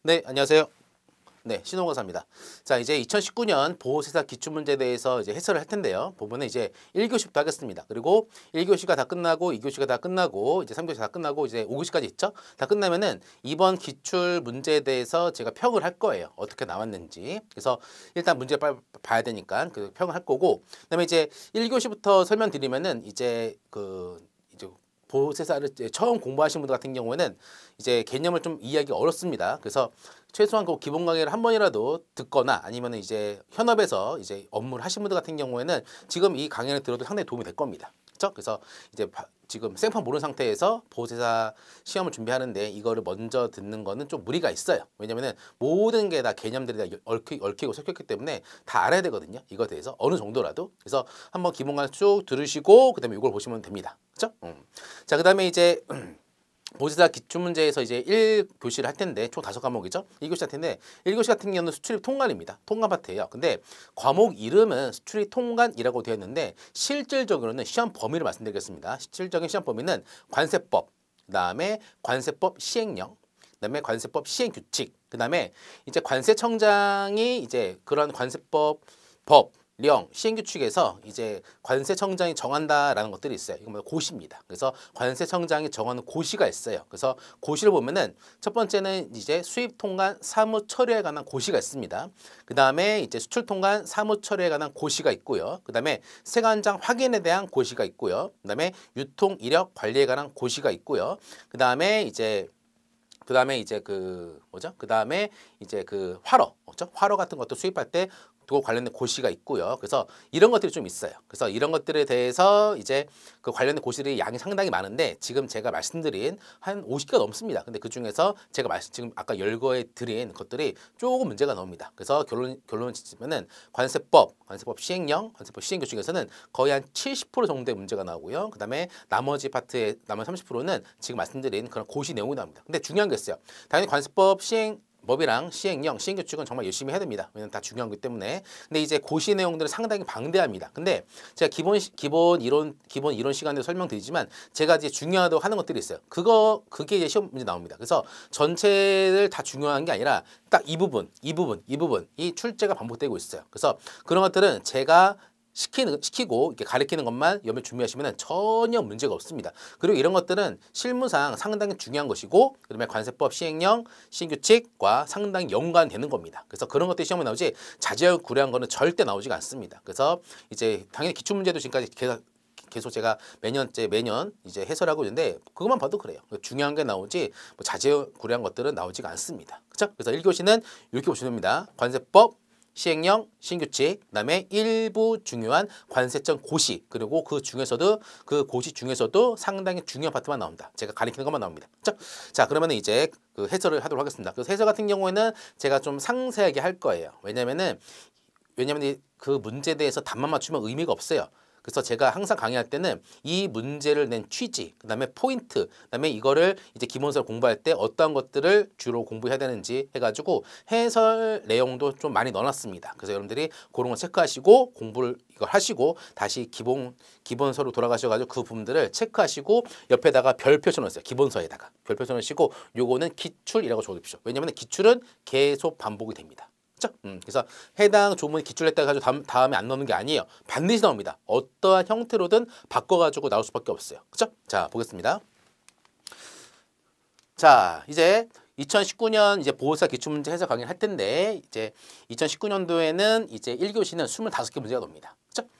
네, 안녕하세요. 네, 신호가사입니다. 자, 이제 2019년 보호세사 기출문제에 대해서 이제 해설을 할 텐데요. 보면은 이제 1교시부터 하겠습니다. 그리고 1교시가 다 끝나고 2교시가 다 끝나고 이제 3교시 다 끝나고 이제 5교시까지 있죠? 다 끝나면은 이번 기출 문제에 대해서 제가 평을 할 거예요. 어떻게 나왔는지. 그래서 일단 문제를 빨리 봐야 되니까 그 평을 할 거고, 그다음에 이제 1교시부터 설명드리면은 이제 보호세사를 이제 처음 공부하신 분들 같은 경우에는 이제 개념을 좀 이해하기 어렵습니다. 그래서 최소한 그 기본 강의를 한 번이라도 듣거나 아니면 이제 현업에서 이제 업무를 하신 분들 같은 경우에는 지금 이 강의를 들어도 상당히 도움이 될 겁니다. 그렇죠? 그래서 이제 지금 생판 모르는 상태에서 보호세사 시험을 준비하는데 이거를 먼저 듣는 거는 좀 무리가 있어요. 왜냐면은 모든 게 다 개념들이 다 얽히고 섞였기 때문에 다 알아야 되거든요. 이거에 대해서 어느 정도라도. 그래서 한번 기본 강의 쭉 들으시고 그다음에 이걸 보시면 됩니다. 그렇죠? 자, 그다음에 이제 보호세사 기출문제에서 이제 1교시를 할 텐데 총 5과목이죠. 1교시 할 텐데 1교시 같은 경우는 수출입 통관입니다. 통관 파트예요. 근데 과목 이름은 수출입 통관이라고 되어 있는데 실질적으로는 시험 범위를 말씀드리겠습니다. 실질적인 시험 범위는 관세법, 그다음에 관세법 시행령, 그다음에 관세법 시행규칙, 그다음에 이제 관세청장이 이제 그런 관세법 령, 시행규칙에서 이제 관세청장이 정한다라는 것들이 있어요. 이건 뭐 고시입니다. 그래서 관세청장이 정하는 고시가 있어요. 그래서 고시를 보면은 첫 번째는 이제 수입통관 사무처리에 관한 고시가 있습니다. 그 다음에 이제 수출통관 사무처리에 관한 고시가 있고요. 그 다음에 세관장 확인에 대한 고시가 있고요. 그 다음에 유통 이력 관리에 관한 고시가 있고요. 그 다음에 이제 그 뭐죠? 그 다음에 이제 그 활어, 그렇죠? 활어 같은 것도 수입할 때 또 관련된 고시가 있고요. 그래서 이런 것들이 좀 있어요. 그래서 이런 것들에 대해서 이제 그 관련된 고시들이 양이 상당히 많은데 지금 제가 말씀드린 한 50개가 넘습니다. 근데 그 중에서 제가 지금 아까 열거해 드린 것들이 조금 문제가 나옵니다. 그래서 결론을 짓자면은 관세법 시행령, 관세법 시행규 중에서는 거의 한 70% 정도의 문제가 나오고요. 그다음에 나머지 파트의 나머지 30%는 지금 말씀드린 그런 고시 내용이 나옵니다. 근데 중요한 게 있어요. 당연히 관세법 법이랑 시행령, 시행규칙은 정말 열심히 해야 됩니다. 왜냐면 다 중요한 거기 때문에. 근데 이제 고시 내용들은 상당히 방대합니다. 근데 제가 기본 이론 시간에 설명드리지만 제가 이제 중요하다고 하는 것들이 있어요. 그게 이제 시험 문제 나옵니다. 그래서 전체를 다 중요한 게 아니라 딱 이 부분이 출제가 반복되고 있어요. 그래서 그런 것들은 제가 시키고 이렇게 가리키는 것만 염두에 준비하시면 전혀 문제가 없습니다. 그리고 이런 것들은 실무상 상당히 중요한 것이고 그다음에 관세법 시행령, 시행규칙과 상당히 연관되는 겁니다. 그래서 그런 것들이 시험에 나오지 자재구레한 거는 절대 나오지가 않습니다. 그래서 이제 당연히 기출문제도 지금까지 계속 제가 매년 이제 해설하고 있는데 그것만 봐도 그래요. 중요한 게 나오지 뭐 자재구레한 것들은 나오지가 않습니다. 그렇죠? 그래서 1교시는 이렇게 보시면 됩니다. 관세법, 시행령, 신규칙, 그다음에 일부 중요한 관세청 고시, 그리고 그 고시 중에서도 상당히 중요한 파트만 나온다. 제가 가리키는 것만 나옵니다. 자, 그러면 이제 그 해설을 하도록 하겠습니다. 그래서 해설 같은 경우에는 제가 좀 상세하게 할 거예요. 왜냐면 그 문제에 대해서 답만 맞추면 의미가 없어요. 그래서 제가 항상 강의할 때는 이 문제를 낸 취지, 그다음에 포인트, 그다음에 이거를 이제 기본서를 공부할 때 어떠한 것들을 주로 공부해야 되는지 해가지고 해설 내용도 좀 많이 넣어놨습니다. 그래서 여러분들이 그런 거 체크하시고 공부를 이걸 하시고 다시 기본서로 돌아가셔가지고 그 부분들을 체크하시고 옆에다가 별표 쳐놓으세요. 기본서에다가 별표 쳐놓으시고 요거는 기출이라고 적으십시오. 왜냐하면 기출은 계속 반복이 됩니다. 그래서 해당 조문이 기출했다 해가지고 다음에 안 넣는 게 아니에요. 반드시 나옵니다. 어떠한 형태로든 바꿔가지고 나올 수밖에 없어요. 그렇죠? 자, 보겠습니다. 자, 이제 2019년 이제 보호사 기출문제 해설 강의를 할 텐데 이제 2019년도에는 이제 1교시는 25개 문제가 나옵니다. 그렇죠?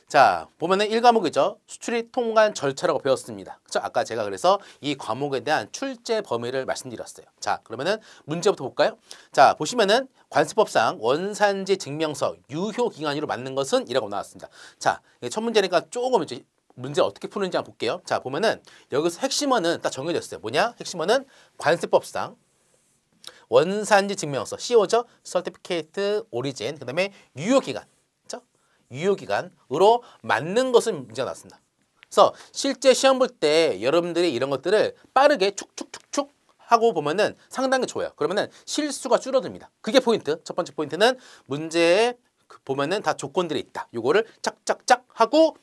자, 보면은 1과목이죠. 수출입 통관 절차라고 배웠습니다. 그렇죠? 아까 제가 그래서 이 과목에 대한 출제 범위를 말씀드렸어요. 자, 그러면은 문제부터 볼까요? 자, 보시면은 관세법상 원산지 증명서 유효 기간으로 맞는 것은 이라고 나왔습니다. 자, 첫 문제니까 조금 이제 문제 어떻게 푸는지 한번 볼게요. 자, 보면은 여기서 핵심어는 딱 정해졌어요. 뭐냐? 핵심어는 관세법상 원산지 증명서 CO죠. Certificate Origin. 그다음에 유효 기간. 유효기간으로 맞는 것을 문제가 나왔습니다. 그래서 실제 시험 볼 때 여러분들이 이런 것들을 빠르게 축축축축 하고 보면은 상당히 좋아요. 그러면은 실수가 줄어듭니다. 그게 포인트. 첫 번째 포인트는 문제에 보면은 다 조건들이 있다. 요거를 짝짝짝 하고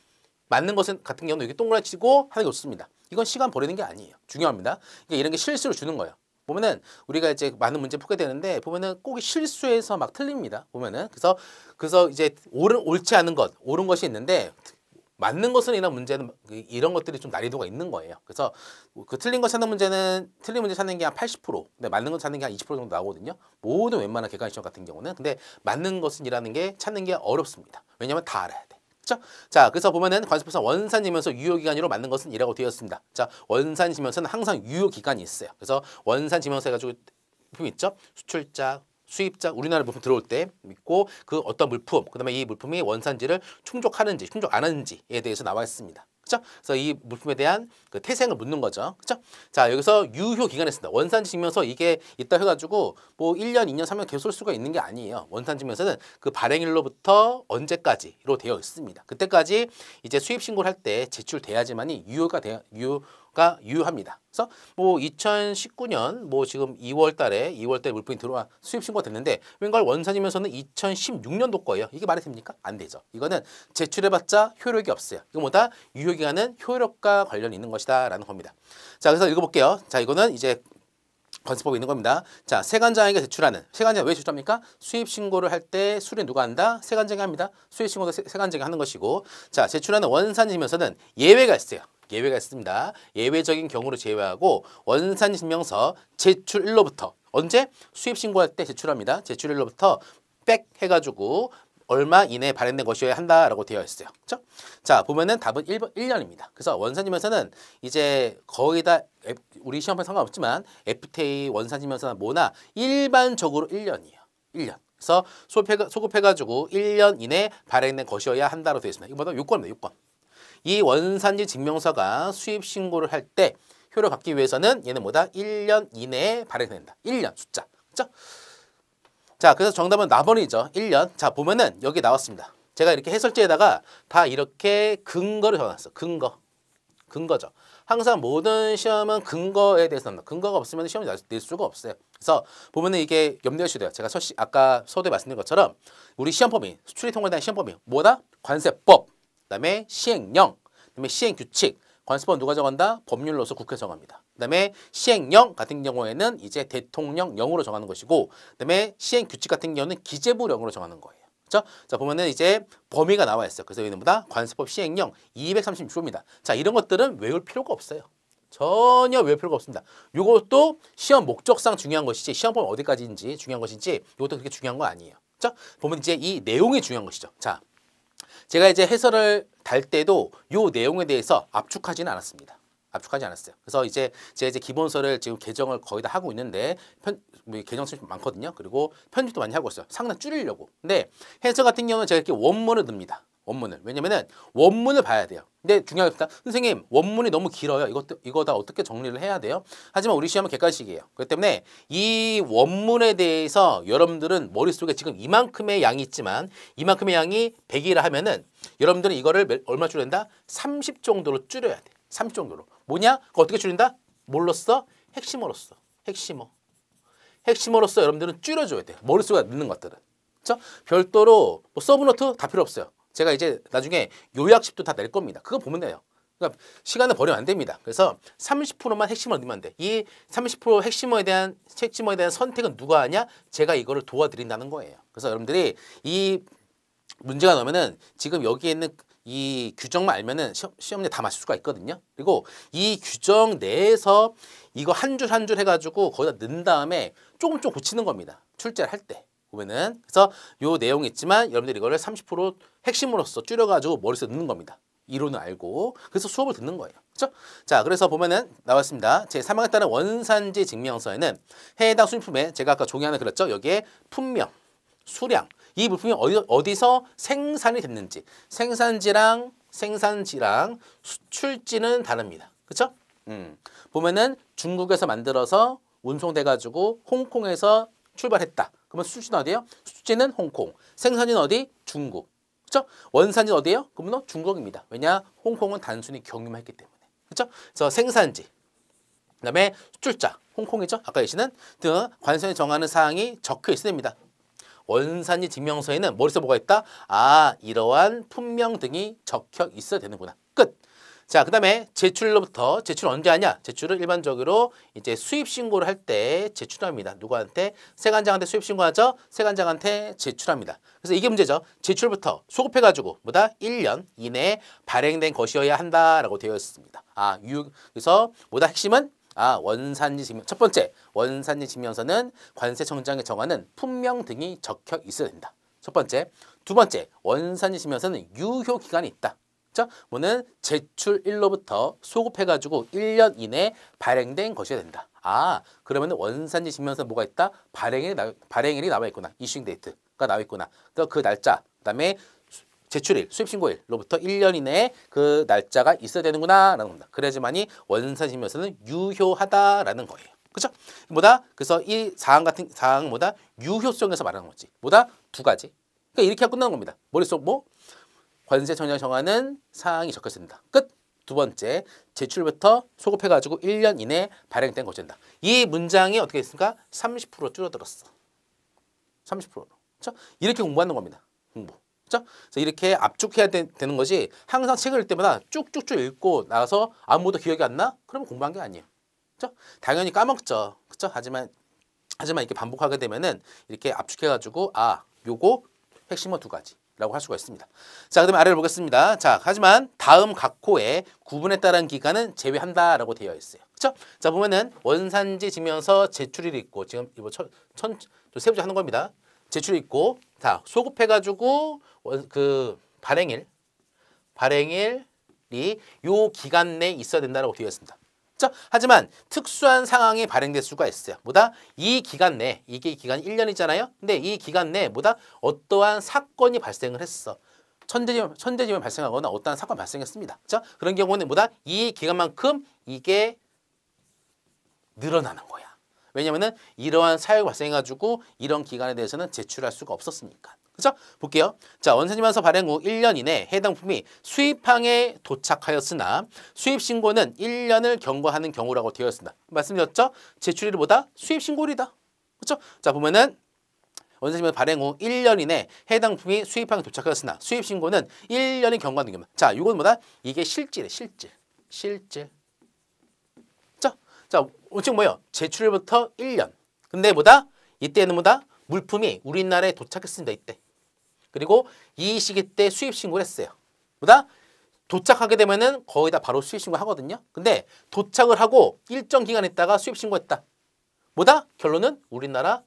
맞는 것은 같은 경우는 이렇게 동그랗게 치고 하는 게 좋습니다. 이건 시간 버리는 게 아니에요. 중요합니다. 그러니까 이런 게 실수를 주는 거예요. 보면은 우리가 이제 많은 문제 풀게 되는데 보면은 꼭 실수해서 막 틀립니다. 보면은 그래서 이제 옳지 않은 것, 옳은 것이 있는데 맞는 것은 이런 문제는 이런 것들이 좀 난이도가 있는 거예요. 그래서 그 틀린 거 찾는 문제는 틀린 문제 찾는 게 한 80%, 근데 맞는 거 찾는 게 한 20% 정도 나오거든요. 모든 웬만한 객관 시험 같은 경우는. 근데 맞는 것은이라는 게 찾는 게 어렵습니다. 왜냐하면 다 알아야 돼. 그렇죠? 자, 그래서 보면은 관습부상 원산지면서 유효기간으로 맞는 것은 이라고 되어 있습니다. 자, 원산지면서는 항상 유효기간이 있어요. 그래서 원산지면서 해가지고 부품 있죠? 수출자, 수입자, 우리나라 물품 들어올 때 있고 그 어떤 물품, 그다음에 이 물품이 원산지를 충족하는지 충족 안 하는지에 대해서 나와 있습니다. 그렇죠? 그래서 이 물품에 대한 그 태생을 묻는 거죠. 그렇죠? 자, 여기서 유효 기간에 쓴다. 원산지 증명서 이게 있다 해가지고 뭐 1년, 2년, 3년 계속 쓸 수가 있는 게 아니에요. 원산지 증명서는 그 발행일로부터 언제까지로 되어 있습니다. 그때까지 이제 수입 신고를 할 때 제출돼야지만이 유효가 유효합니다. 그래서 뭐 2019년 뭐 지금 2월 달에 물품이 들어와 수입 신고가 됐는데 웬걸 원산지면서는 2016년도 거예요. 이게 말이 됩니까? 안 되죠. 이거는 제출해봤자 효력이 없어요. 이거 뭐다? 유효기간은 효력과 관련이 있는 것이다 라는 겁니다. 자, 그래서 읽어볼게요. 자, 이거는 이제 관습법이 있는 겁니다. 자, 세관장에게 제출하는, 세관장 왜 제출합니까? 수입 신고를 할 때 수리 누가 한다? 세관장이 합니다. 수입 신고도 세관장이 하는 것이고, 자, 제출하는 원산지면서는 예외가 있어요. 예외가 있습니다. 예외적인 경우를 제외하고 원산지증명서 제출일로부터 언제? 수입 신고할 때 제출합니다. 제출일로부터 백 해가지고 얼마 이내에 발행된 것이어야 한다라고 되어 있어요. 그렇죠? 자, 보면은 답은 1년입니다. 그래서 원산지면서는 이제 거의 다 우리 시험에 상관없지만 FTA 원산지면서나 뭐나 일반적으로 1년이에요. 1년. 그래서 소급해가지고 1년 이내에 발행된 것이어야 한다로 되어 있습니다. 이거 뭐다? 요건입니다. 요건. 이 원산지 증명서가 수입 신고를 할 때 효력 받기 위해서는 얘는 뭐다? 1년 이내에 발행된다. 1년 숫자. 그렇죠? 자, 그래서 정답은 나번이죠. 1년. 자, 보면은 여기 나왔습니다. 제가 이렇게 해설지에다가 다 이렇게 근거를 적어놨어. 근거죠. 항상 모든 시험은 근거에 대해서 나옵니다. 근거가 없으면 시험을 낼 수가 없어요. 그래서 보면은 이게 염두하셔야 돼요. 제가 아까 서두에 말씀드린 것처럼 우리 시험법이, 수출이 통과된 시험법이 뭐다? 관세법, 그다음에 시행령, 그다음에 시행규칙. 관세법 누가 정한다? 법률로서 국회 정합니다. 그다음에 시행령 같은 경우에는 이제 대통령령으로 정하는 것이고, 그다음에 시행규칙 같은 경우는 기재부령으로 정하는 거예요. 그렇죠? 자, 보면은 이제 범위가 나와 있어요. 그래서 여기는 뭐다? 관세법 시행령 236조입니다. 자, 이런 것들은 외울 필요가 없어요. 전혀 외울 필요가 없습니다. 이것도 시험 목적상 중요한 것이지 시험법 어디까지인지 중요한 것인지 이것도 그렇게 중요한 거 아니에요. 그렇죠? 보면 이제 이 내용이 중요한 것이죠. 자, 제가 이제 해설을 달 때도 이 내용에 대해서 압축하지는 않았습니다. 압축하지 않았어요. 그래서 이제 제가 이제 기본서를 지금 개정을 거의 다 하고 있는데 개정점이 좀 많거든요. 그리고 편집도 많이 하고 있어요. 상당 줄이려고. 근데 해설 같은 경우는 제가 이렇게 원문을 넣습니다. 원문을. 왜냐면은 원문을 봐야 돼요. 근데 중요한 게 선생님 원문이 너무 길어요. 이거 다 어떻게 정리를 해야 돼요? 하지만 우리 시험은 객관식이에요. 그렇기 때문에 이 원문에 대해서 여러분들은 머릿속에 지금 이만큼의 양이 있지만 이만큼의 양이 100이라 하면은 여러분들은 이거를 얼마 줄인다? 30 정도로 줄여야 돼. 30 정도로. 뭐냐? 그거 어떻게 줄인다? 뭘로써? 핵심어로써. 핵심어로써 여러분들은 줄여줘야 돼요. 머릿속에 넣는 것들은. 그렇죠? 별도로 뭐 서브노트 다 필요 없어요. 제가 이제 나중에 요약집도 다 낼 겁니다. 그거 보면 돼요. 그러니까 시간을 버리면 안 됩니다. 그래서 30%만 핵심을 넣으면 안 돼. 이 30% 핵심어에 대한 선택은 누가 하냐? 제가 이거를 도와드린다는 거예요. 그래서 여러분들이 이 문제가 나오면은 지금 여기에 있는 이 규정만 알면은 시험에 다 맞출 수가 있거든요. 그리고 이 규정 내에서 이거 한 줄 한 줄 해가지고 거기다 넣은 다음에 조금 고치는 겁니다. 출제를 할 때. 보면은 그래서 요 내용이 있지만 여러분들이 이거를 30% 핵심으로서 줄여가지고 머릿속에 넣는 겁니다. 이론을 알고 그래서 수업을 듣는 거예요. 그렇죠? 자, 그래서 보면은 나왔습니다. 제3항에 따른 원산지 증명서에는 해당 수입품에 제가 아까 종이 하나 그렸죠. 여기에 품명, 수량 이 물품이 어디서 생산이 됐는지 생산지랑 수출지는 다릅니다. 그렇죠? 보면은 중국에서 만들어서 운송돼가지고 홍콩에서 출발했다. 그러면 수출지는 어디예요? 수출지는 홍콩. 생산지는 어디? 중국. 그렇죠? 원산지는 어디예요? 그러면 중국입니다. 왜냐? 홍콩은 단순히 경유만 했기 때문에. 그렇죠? 그래서 생산지. 그다음에 수출자. 홍콩이죠? 아까 계시는 등 관세청이 정하는 사항이 적혀 있어야 됩니다. 원산지 증명서에는 머릿속에 뭐가 있다? 아, 이러한 품명 등이 적혀 있어야 되는구나. 끝. 자, 그다음에 제출로부터 제출 언제 하냐? 제출을 일반적으로 이제 수입 신고를 할 때 제출합니다. 누구한테? 세관장한테 수입 신고하죠. 세관장한테 제출합니다. 그래서 이게 문제죠. 제출부터 소급해가지고 뭐다? 1년 이내에 발행된 것이어야 한다라고 되어 있습니다. 그래서 뭐다? 핵심은 원산지 증명. 첫 번째, 원산지 증명서는 관세청장이 정하는 품명 등이 적혀 있어야 된다. 첫 번째. 두 번째, 원산지 증명서는 유효 기간이 있다. 자, 뭐는 제출일로부터 소급해가지고 1년 이내에 발행된 것이어야 된다. 그러면 원산지 증명서 뭐가 있다? 발행일이 나와 있구나. 이슈잉 데이트가 나와 있구나. 그 날짜, 그다음에 제출일, 수입신고일로부터 1년 이내에 그 날짜가 있어야 되는구나 라는 겁니다. 그래야지만이 원산지 증명서는 유효하다라는 거예요. 그죠? 뭐다? 그래서 이 사항 뭐다? 유효성에서 말하는 거지. 뭐다? 두 가지. 그러니까 이렇게 하고 끝나는 겁니다. 머릿속 뭐? 관세청장이 정하는 사항이 적혀 있습니다. 끝. 두 번째, 제출부터 소급해가지고 1년 이내에 발행된 것이 된다. 이 문장이 어떻게 됐습니까? 30% 줄어들었어. 30%로. 그렇죠? 이렇게 공부하는 겁니다. 공부. 그렇죠? 그래서 이렇게 압축해야 되는 거지. 항상 책을 읽을 때마다 쭉쭉쭉 읽고 나서 아무도 기억이 안 나? 그러면 공부한 게 아니에요. 그렇죠? 당연히 까먹죠. 그렇죠? 하지만 이렇게 반복하게 되면은 이렇게 압축해가지고 요거 핵심은 두 가지. 라고 할 수가 있습니다. 자, 그다음에 아래를 보겠습니다. 자, 하지만 다음 각 호의 구분에 따른 기간은 제외한다라고 되어 있어요. 그렇죠? 자, 보면은 원산지 증명서 제출일이 있고 지금 이거 세부적 하는 겁니다. 제출이 있고 자, 소급해가지고 그 발행일이 요 기간 내에 있어야 된다라고 되어 있습니다. 그렇죠? 하지만 특수한 상황이 발행될 수가 있어요. 뭐다? 이 기간 내, 이게 기간이 1년이잖아요. 근데 이 기간 내에 뭐다? 어떠한 사건이 발생을 했어. 천재지변 발생하거나 어떠한 사건이 발생했습니다. 그렇죠? 그런 경우는 뭐다? 이 기간만큼 이게 늘어나는 거야. 왜냐면은 이러한 사유가 발생해가지고 이런 기간에 대해서는 제출할 수가 없었으니까. 그죠? 볼게요. 자, 원산지면서 발행 후 1년 이내 해당 품이 수입항에 도착하였으나 수입신고는 1년을 경과하는 경우라고 되어 있습니다. 말씀드렸죠? 제출일보다 수입신고일이다. 그렇죠? 자, 보면은 원산지면서 발행 후 1년 이내 해당 품이 수입항에 도착하였으나 수입신고는 1년이 경과하는 경우. 자, 이건 뭐다? 이게 실질. 자, 원칙 뭐예요? 제출일부터 1년. 근데 뭐다? 이때는 뭐다? 물품이 우리나라에 도착했습니다. 이때. 그리고 이 시기 때 수입 신고를 했어요. 뭐다? 도착하게 되면은 거의 다 바로 수입 신고 하거든요. 근데 도착을 하고 일정 기간 있다가 수입 신고했다. 뭐다? 결론은 우리나라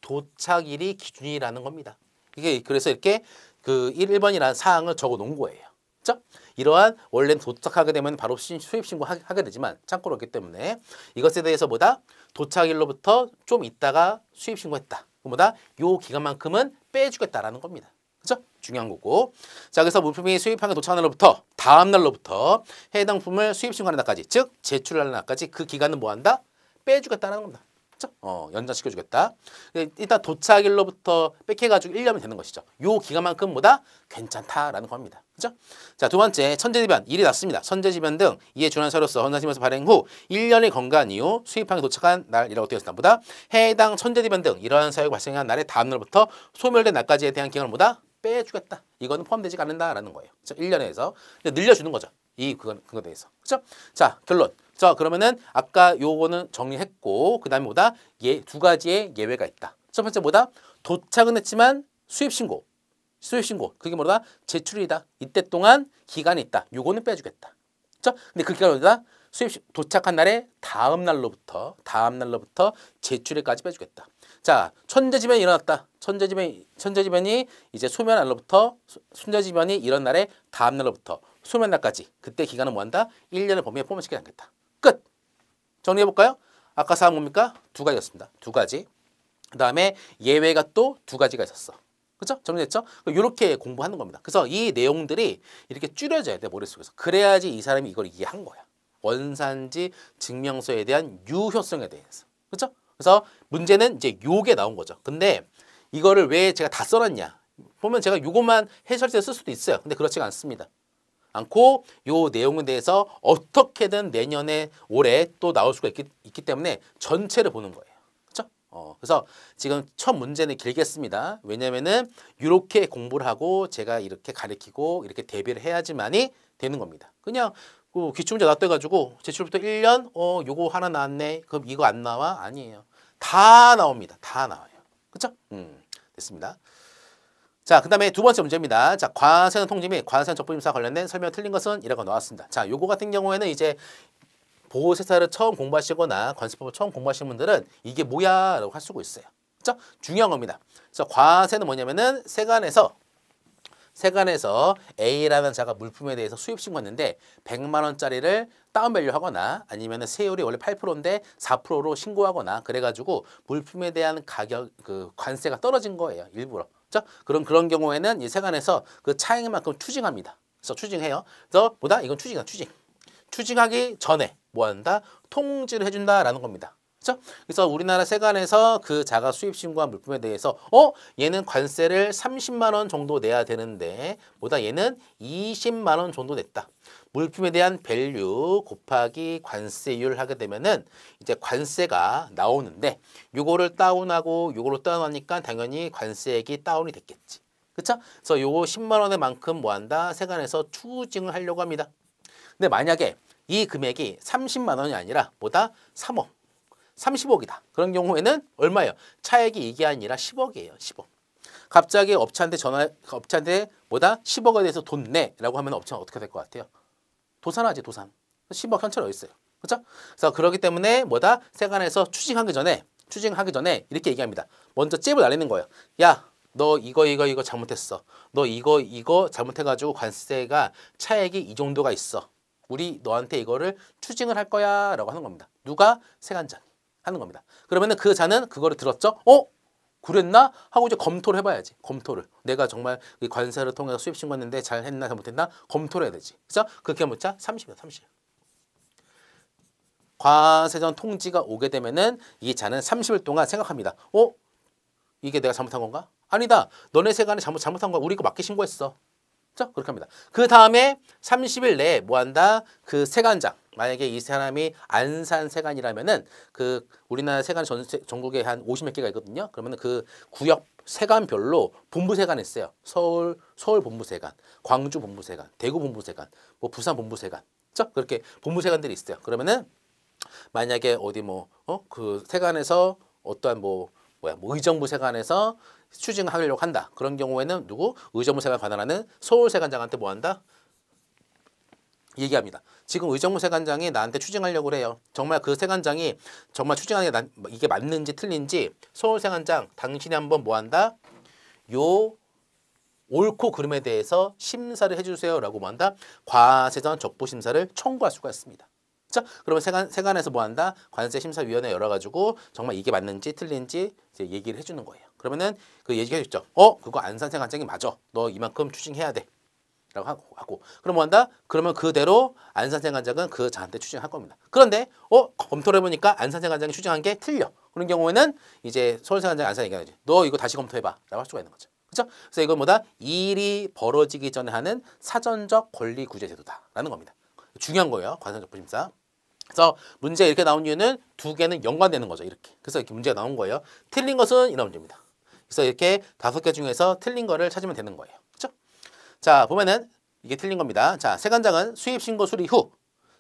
도착일이 기준이라는 겁니다. 이게 그래서 이렇게 그 1번이라는 사항을 적어 놓은 거예요. 그렇죠? 이러한 원래는 도착하게 되면 바로 수입 신고하게 되지만 참고로 있기 때문에 이것에 대해서 뭐다? 도착일로부터 좀 있다가 수입 신고했다. 뭐다? 요 기간만큼은 빼주겠다라는 겁니다. 그렇죠? 중요한 거고. 자, 그래서 물품이 수입항에 도착하는 날로부터 다음 날로부터 해당 품을 수입 신고하는 날까지, 즉 제출하는 날까지 그 기간은 뭐 한다? 빼주겠다라는 겁니다. 그렇죠? 연장시켜주겠다. 일단 도착일로부터 뺏겨가지고 1년이 되는 것이죠. 요 기간만큼 뭐다? 괜찮다라는 겁니다. 그죠? 자, 두 번째, 천재지변. 일이 났습니다. 천재지변 등 이에 준하는 사유로서 헌납심에서 발행 후 1년이 건강한 이후 수입항에 도착한 날이라고 되어 있습니다. 보다 해당 천재지변 등 이러한 사유가 발생한 날의 다음 날부터 소멸된 날까지에 대한 기간을 보다 빼주겠다. 이거는 포함되지 않는다라는 거예요. 그렇죠? 1년에서 늘려주는 거죠. 그거에 대해서. 그렇죠? 자, 결론. 자, 그러면은 아까 요거는 정리했고 그다음에 뭐다? 두 가지의 예외가 있다. 첫 번째 뭐다? 도착은 했지만 수입신고. 그게 뭐다? 제출이다. 이때 동안 기간이 있다. 요거는 빼주겠다. 그렇죠? 근데 그 기간은 뭐다? 도착한 날의 다음 날로부터 제출일까지 빼주겠다. 자, 천재지변이 일어났다. 천재지변이 이제 소멸 날로부터 천재지변이 이런 날의 다음 날로부터 소멸 날까지 그때 기간은 뭐한다? 1년을 범위에 포함시키지 않겠다. 끝. 정리해 볼까요? 아까 사항 뭡니까? 두 가지였습니다. 두 가지. 그 다음에 예외가 또 두 가지가 있었어. 그렇죠? 정리됐죠? 이렇게 공부하는 겁니다. 그래서 이 내용들이 이렇게 줄여져야 돼, 머릿속에서. 그래야지 이 사람이 이걸 이해한 거야. 원산지 증명서에 대한 유효성에 대해서. 그렇죠? 그래서 문제는 이제 요게 나온 거죠. 근데 이거를 왜 제가 다 써놨냐? 보면 제가 요것만 해설지에 쓸 수도 있어요. 근데 그렇지가 않습니다. 않고 요 내용에 대해서 어떻게든 내년에 올해 또 나올 수가 있기 때문에 전체를 보는 거예요. 그렇죠? 그래서 지금 첫 문제는 길겠습니다. 왜냐면은 이렇게 공부를 하고 제가 이렇게 가르치고 이렇게 대비를 해야지만이 되는 겁니다. 그냥 그 기출문제 나왔다 해가지고 제출부터 1년 요거 하나 나왔네. 그럼 이거 안 나와? 아니에요. 다 나옵니다. 다 나와요. 그쵸? 됐습니다. 자, 그 다음에 두 번째 문제입니다. 자, 과세는 통지 및 과세는 적부심사 관련된 설명 틀린 것은 이라고 나왔습니다. 자, 요거 같은 경우에는 이제 보호세사를 처음 공부하시거나 관세법을 처음 공부하시는 분들은 이게 뭐야? 라고 할 수가 있어요. 그쵸? 중요한 겁니다. 그래서 과세는 뭐냐면은 세관에서 A라는 자가 물품에 대해서 수입 신고했는데 100만 원짜리를 다운밸류 하거나 아니면 세율이 원래 8%인데 4%로 신고하거나 그래가지고 물품에 대한 가격 그 관세가 떨어진 거예요. 일부러. 그렇죠? 그런 경우에는 이 세관에서 그 차액만큼 추징합니다. 그래서 추징해요. 그래서 뭐다? 이건 추징. 추징하기 전에 뭐 한다? 통지를 해준다라는 겁니다. 그렇죠? 그래서 우리나라 세관에서 그 자가 수입 신고한 물품에 대해서 얘는 관세를 30만 원 정도 내야 되는데 보다 얘는 20만 원 정도 냈다. 물품에 대한 밸류 곱하기 관세율 하게 되면은 이제 관세가 나오는데 요거를 다운하고 요거를 다운하니까 당연히 관세액이 다운이 됐겠지. 그렇죠? 그래서 요거 10만 원의 만큼 뭐 한다? 세관에서 추징을 하려고 합니다. 근데 만약에 이 금액이 30만 원이 아니라 뭐다? 3억. 30억이다. 그런 경우에는 얼마예요? 차액이 이게 아니라 10억이에요. 10억. 갑자기 업체한테 뭐다? 10억에 대해서 돈 내라고 하면 업체는 어떻게 될 것 같아요? 도산하지, 도산. 10억 현찰 어디 있어요? 그렇죠? 그래서 그렇기 때문에 뭐다? 세관에서 추징하기 전에 이렇게 얘기합니다. 먼저 잽을 날리는 거예요. 야, 너 이거 잘못했어. 너 이거 잘못해가지고 관세가 차액이 이 정도가 있어. 우리 너한테 이거를 추징을 할 거야 라고 하는 겁니다. 누가? 세관장이 하는 겁니다. 그러면은 그 자는 그거를 들었죠? 그랬나? 하고 이제 검토를 해봐야지. 검토를. 내가 정말 이 관세를 통해서 수입 신고했는데 잘 했나 잘못했나? 검토를 해야 되지. 그래서 그렇게 하면 30이야, 30. 과세전 통지가 오게 되면은 이 자는 30일 동안 생각합니다. 이게 내가 잘못한 건가? 아니다. 너네 세관이 잘못한 거야. 우리 거 맞게 신고했어. 그렇죠? 그렇게 합니다. 그 다음에 30일 내에 뭐 한다? 그 세관장. 만약에 이 사람이 안산 세관이라면은 그 우리나라 세관 전국에 한 50몇 개가 있거든요. 그러면은 그 구역 세관별로 본부 세관이 있어요. 서울 본부 세관, 광주 본부 세관, 대구 본부 세관, 뭐 부산 본부 세관. 그렇죠? 그렇게 본부 세관들이 있어요. 그러면은 만약에 어디 그 세관에서 어떠한 의정부 세관에서 추징을 하려고 한다. 그런 경우에는 누구? 의정부 세관 관할하는 서울세관장한테 뭐 한다? 얘기합니다. 지금 의정부 세관장이 나한테 추징하려고 그래요. 정말 그 세관장이 정말 추징하는 게 이게 맞는지 틀린지 서울세관장 당신이 한번 뭐 한다? 요 옳고 그름에 대해서 심사를 해주세요 라고 뭐 한다? 과세전 적부심사를 청구할 수가 있습니다. 자, 그러면 세관에서 뭐 한다? 관세심사위원회 열어가지고 정말 이게 맞는지 틀린지 이제 얘기를 해주는 거예요. 그러면은 그 얘기해 줬죠. 그거 안산세관장이 맞아. 너 이만큼 추징해야 돼. 라고 하고. 그럼 뭐 한다? 그러면 그대로 안산세관장은 그 자한테 추징할 겁니다. 그런데 검토를 해보니까 안산세관장이 추징한 게 틀려. 그런 경우에는 이제 서울세관장 안산 얘기하지. 너 이거 다시 검토해봐. 라고 할 수가 있는 거죠. 그렇죠? 그래서 이건 뭐다? 일이 벌어지기 전에 하는 사전적 권리구제제도다. 라는 겁니다. 중요한 거예요. 관세적부심사. 그래서 문제 이렇게 나온 이유는 두 개는 연관되는 거죠. 이렇게. 그래서 이렇게 문제가 나온 거예요. 틀린 것은 이런 문제입니다. 그래서 이렇게 5개 중에서 틀린 거를 찾으면 되는 거예요. 그렇죠? 자, 보면은 이게 틀린 겁니다. 자, 세관장은 수입신고 수리 후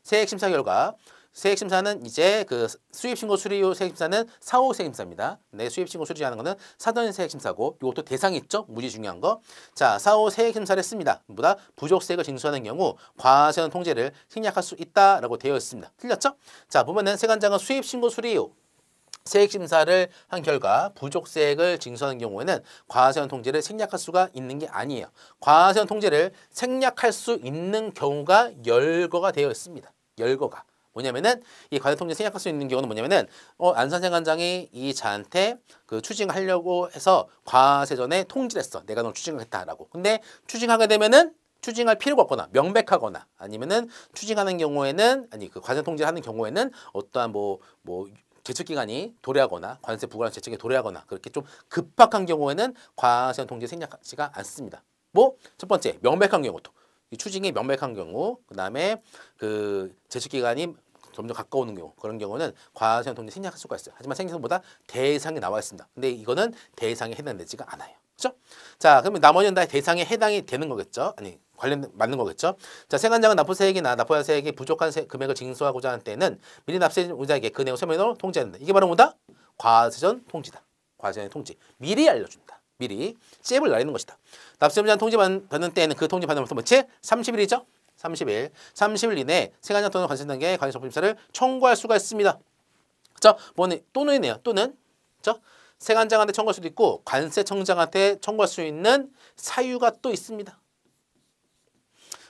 세액심사 결과 세액심사는 이제 그 수입신고 수리 후 세액심사는 사후 세액심사입니다. 네, 수입신고 수리하는 거는 사전 세액심사고 이것도 대상이 있죠. 무지 중요한 거. 자, 사후 세액심사를 했습니다. 보다 부족세액을 징수하는 경우 과세원 통제를 생략할 수 있다라고 되어 있습니다. 틀렸죠? 자, 보면은 세관장은 수입신고 수리 후 세액심사를 한 결과 부족세액을 징수하는 경우에는 과세원 통제를 생략할 수가 있는 게 아니에요. 과세원 통제를 생략할 수 있는 경우가 열거가 되어 있습니다. 열거가. 뭐냐면은 이 과세 통제 생략할 수 있는 경우는 뭐냐면은 안산세관장이 이 자한테 그 추징을 하려고 해서 과세전에 통지를 했어. 내가 너 추징을 했다라고. 근데 추징하게 되면은 추징할 필요가 없거나 명백하거나 아니면은 추징하는 경우에는 그 과세 통제를 하는 경우에는 어떠한 제척기간이 도래하거나 관세 부과한 제척이 도래하거나 그렇게 좀 급박한 경우에는 과세원 통제 생략하지가 않습니다. 첫 번째 명백한 경우도 이 추징이 명백한 경우, 그 다음에 그 제척기간이 점점 가까우는 경우 그런 경우는 과세원 통제 생략할 수가 있어요. 하지만 생략보다 대상이 나와 있습니다. 근데 이거는 대상에 해당되지가 않아요. 그렇죠? 자, 그러면 나머지는 다 대상에 해당이 되는 거겠죠? 아니 관련 맞는 거겠죠. 자, 세관장은 납부세액이나 납부한 세액이 부족한 금액을 징수하고자 하는 때에는 미리 납세자에게 그 내용 서면으로 통지한다. 이게 바로 뭐다? 과세전 통지다. 과세전 통지. 미리 알려준다. 미리 잽을 날리는 것이다. 납세자는 통지 받는 때에는 그 통지 받는 부터 며칠? 30일이죠. 30일. 30일 이내에 세관장 또는 관세 단계의 관세 적법심사를 청구할 수가 있습니다. 자, 뭐는 또는이네요. 또는 세관장한테 청구할 수도 있고 관세청장한테 청구할 수 있는 사유가 또 있습니다.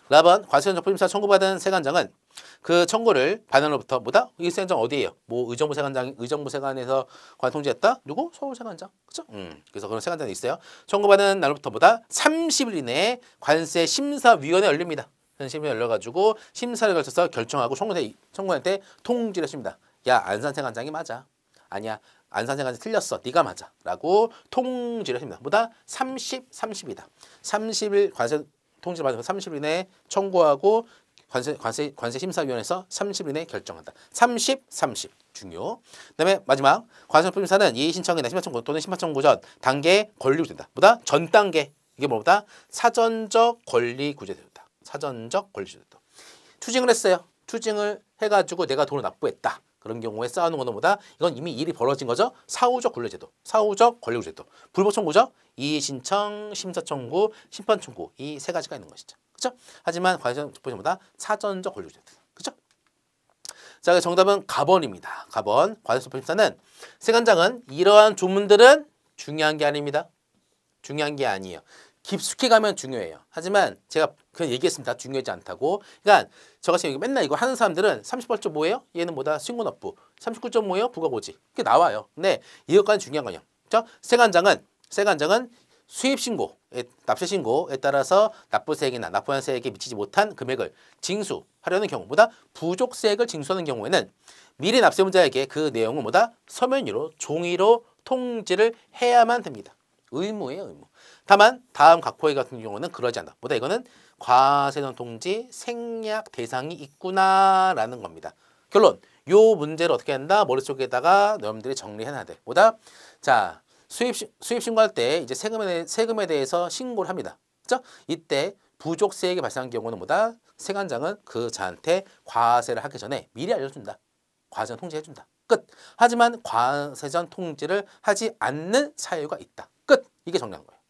라번 관세전 적법심사 청구받은 세관장은 그 청구를 받은으로부터 뭐다? 이 세관장 어디예요? 뭐 의정부 세관장, 의정부 세관에서 관 통지했다? 누구? 서울 세관장. 그죠? 그래서 그런 세관장이 있어요. 청구받은 날로부터 뭐다? 30일 이내에 관세 심사위원회 열립니다. 심의에 열려가지고 심사를 거쳐서 결정하고 청구한테 통지를 했습니다. 야, 안산세관장이 맞아. 아니야, 안산세관장이 틀렸어. 네가 맞아. 라고 통지를 했습니다. 뭐다? 30이다. 30일 관세 통지를 받아서 30일 이내에 청구하고 관세심사위원회에서 30일 이내에 결정한다. 30 중요. 그다음에 마지막 관세심사는 이의신청이나 심사청구 또는 심사청구 전 단계에 권리구제된다. 뭐다? 전 단계. 이게 뭐다? 사전적 권리구제된다. 사전적 권리구제된다. 추징을 했어요. 추징을 해가지고 내가 돈을 납부했다. 그런 경우에 쌓아놓은 거는 뭐다? 이건 이미 일이 벌어진 거죠. 사후적 권리제도, 사후적 권리구제도. 불법청구죠. 이의신청, 심사청구, 심판청구 이 세 가지가 있는 것이죠. 그렇죠? 하지만 관세청구보다 사전적 권리구제도. 그렇죠? 자, 정답은 가번입니다. 가번. 관세청구심사는 세관장은 이러한 조문들은 중요한 게 아닙니다. 중요한 게 아니에요. 깊숙이 가면 중요해요. 하지만 제가 그냥 얘기했습니다. 중요하지 않다고. 그러니까 저같이 맨날 이거 하는 사람들은 38점 뭐예요? 얘는 뭐다? 신고납부. 39점 뭐예요? 부가고지. 그게 나와요. 근데 이것까지 중요한 거냐? 세관장은 수입신고, 납세신고에 따라서 납부세액이나 납부한 세액에 미치지 못한 금액을 징수하려는 경우 뭐다? 부족세액을 징수하는 경우에는 미리 납세문자에게 그 내용을 뭐다? 서면으로 종이로 통지를 해야만 됩니다. 의무예요, 의무. 다만 다음 각호의 같은 경우는 그러지 않아. 뭐다? 이거는 과세전 통지 생략 대상이 있구나라는 겁니다. 결론. 요 문제를 어떻게 한다? 머릿속에다가 여러분들이 정리해놔야 돼. 뭐다? 자, 수입 신고할 때 이제 세금에 대해서 신고를 합니다. 그죠? 이때 부족세액이 발생한 경우는 뭐다? 세관장은 그 자한테 과세를 하기 전에 미리 알려준다. 과세전 통지해준다. 끝. 하지만 과세전 통지를 하지 않는 사유가 있다. 끝. 이게 정리한 거예요.